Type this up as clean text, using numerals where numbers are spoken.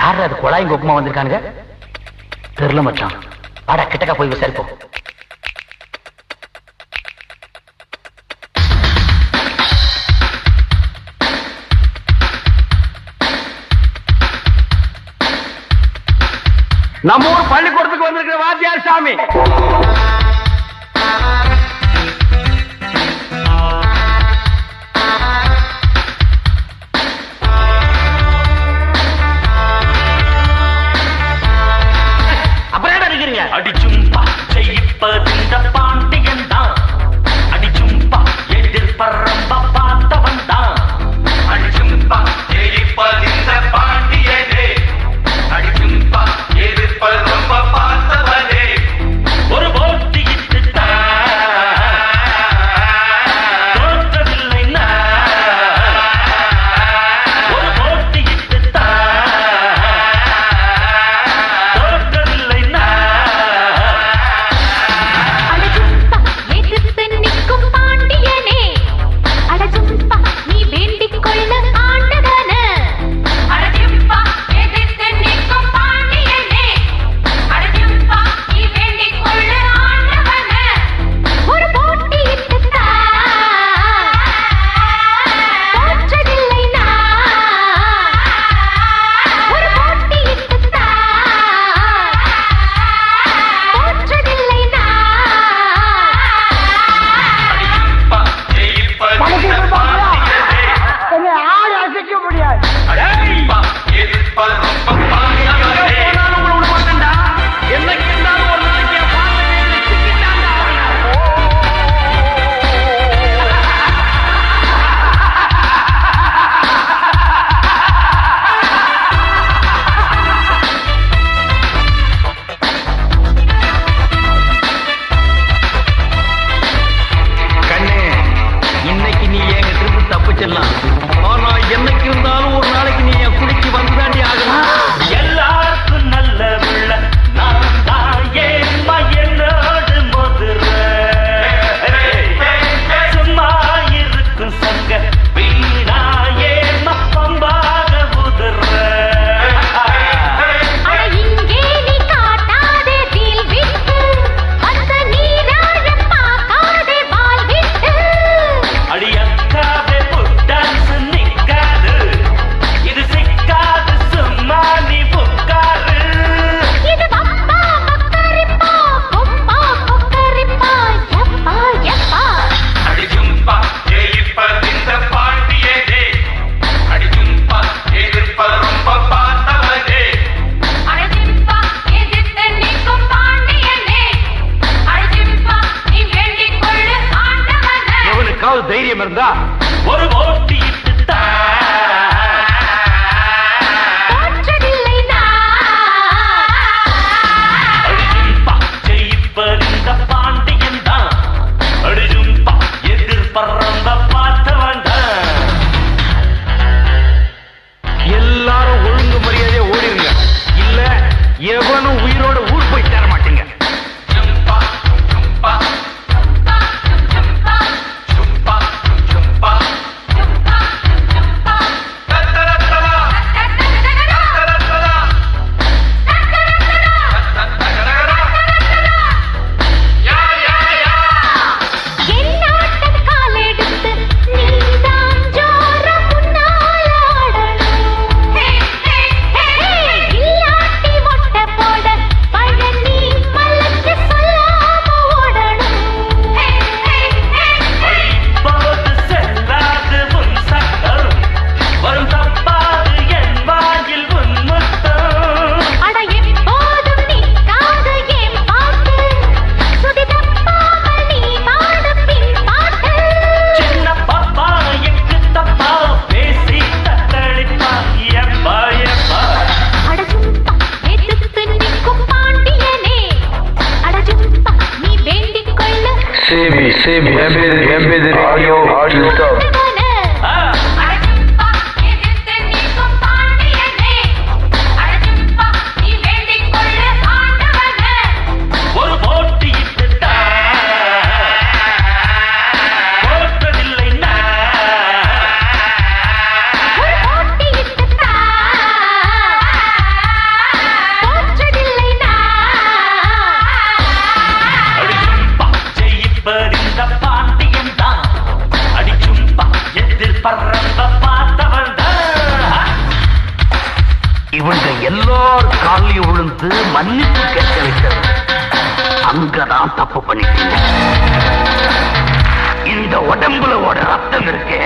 யாரு அது குழாயும் கொக்குமா வந்திருக்கானுங்க? தெரியல மச்சான். வாடா கிட்டக்கா போய் விசாரிப்போம். நம்ம ஊர் பள்ளிக்கூடத்துக்கு வந்திருக்கிற வாத்தியார் சாமி. அப்புறம் என்ன இருக்கிறீங்க? அடிச்சும்பா ஜெயிப்பதிந்த பாண்டியன் தான். அடிச்சும்பா எதிர்பரம்ப பார்த்தவன் தான். அடிச்சும்பா ஜெயிப்பதிந்த பாண்டியனே. அடிச்சும்பா எதிர்பரம்ப பார்த்தவனே. ஒரு போட்டி இட்டு தோற்றவில்லை ஒரு போட்டி இட்டு தோற்றவில்லை. எதிர்த்து நிற்கும் பாண்டியனே. அடஜும்பா நீ வேண்டிக் கொள்ள ஆண்டவன. அடஜும்பா எதிர்த்து நிற்கும் பாண்டியனே. அடஜும்பா நீ வேண்டிக் கொள்ள ஆண்டவன. ஒரு போட்டி இட்டு தோற்றதில்லை ஒரு போட்டி இட்டு தோற்றதில்லை என்னை ஆள் அசைக்க முடியாது. என்னைக்கு இருந்தாலும் ஒரு நாளைக்கு என் பாதையில சிக்கிட்டான்டா. கண்ணே, இன்னைக்கு நீ எங்க திருப்பி தப்பிச்சிடலாம். ஆனா என்னைக்கு இருந்தாலும் ஒரு நாளைக்கு நீ என் குடிக்கு வந்துதாண்டி ஆகணும். எல்லாருக்கும் நல்ல உள்ள நான் தான் ஏன்மா என்னோடு மோதுற. சும்மா இருக்கும் சங்க வீணா ஏன்மா பம்பாக உதுற. இங்கே நீ காட்டாதே தீல் விட்டு அந்த நீராழ பார்க்காதே வால் விட்டு. அடியக்காவே புட்டாசு நிக்காது. இது சிக்காது சும்மா நீ புக்காரு. இது பப்பா கொக்கரிப்பா கொப்பா கொக்கரிப்பா எப்பா எப்பா. அடிச்சும்பா ஜெயிப்பதிந்த பாண்டியனே. அடிச்சும்பா எதிர்ப்பரம்ப பார்த்தவனே. அடஜிம்பா எதிர்த்து நிற்கும் பாண்டியனே. அடஜிம்பா நீ வேண்டிக் கொள்ளு ஆண்டவன. எவனுக்காவது தைரியம் இருந்தா ஒரு போட்டி இட்டு தோற்றதில்லை அடிச்சும்பா ஜெயிப்பதிந்த பாண்டியன் தான். அடிச்சும்பா எதிர்பரம்ப பார்த்தவன் தான். எல்லாரும் ஒழுங்கு மரியாதையா ஓடிருங்க. இல்ல எவனும் உயிரோட ஊர் போய் சேர மாட்டீங்க. சும்பா சும்பா ஜும்பா ஜும்பா சும்பா சும்பா ஜும்பா ஜும்பா தத்தரத்தலா தத்தரத்தலா என்னாட்டம் காலெடுத்து நீதான் ஜோரம் முன்னால் ஆடணும். இல்லாட்டி மொட்டை போட பழனி மலைக்கு சொல்லாம ஓடணும். இப்போது செல்லாது உன் சட்டம். வரும் தப்பாது என் வாயில் உன் முத்தம். அட எப்போதும் நிற்காது என் பாட்டு. சுதி தப்பாமல் நீ பாடு பின் பாட்டு. சின்ன பாப்பா எக்கு தப்பா பேசி தத்தளிப்பா எப்பா எப்பா. அடஜும்பா எதிர்த்து நிற்கும் பாண்டியனே. அடஜும்பா நீ வேண்டிக் கொள்ளு ஆண்டவன. ஆ, அடஜும்பா எதிர்த்து நிற்கும் பாண்டியனே. அடஜும்பா நீ வேண்டிக் கொள்ளு ஆண்டவன. ஒரு போட்டி இட்டு தோற்றதில்லை ஒரு போட்டி இட்டு எல்லார் காலையும் விழுந்து மன்னிப்பு கேட்க வைக்கிறது அங்கதான் தப்பு பண்ணிட்டீங்க. இந்த உடம்புல ஓட ரத்தம் இருக்கு,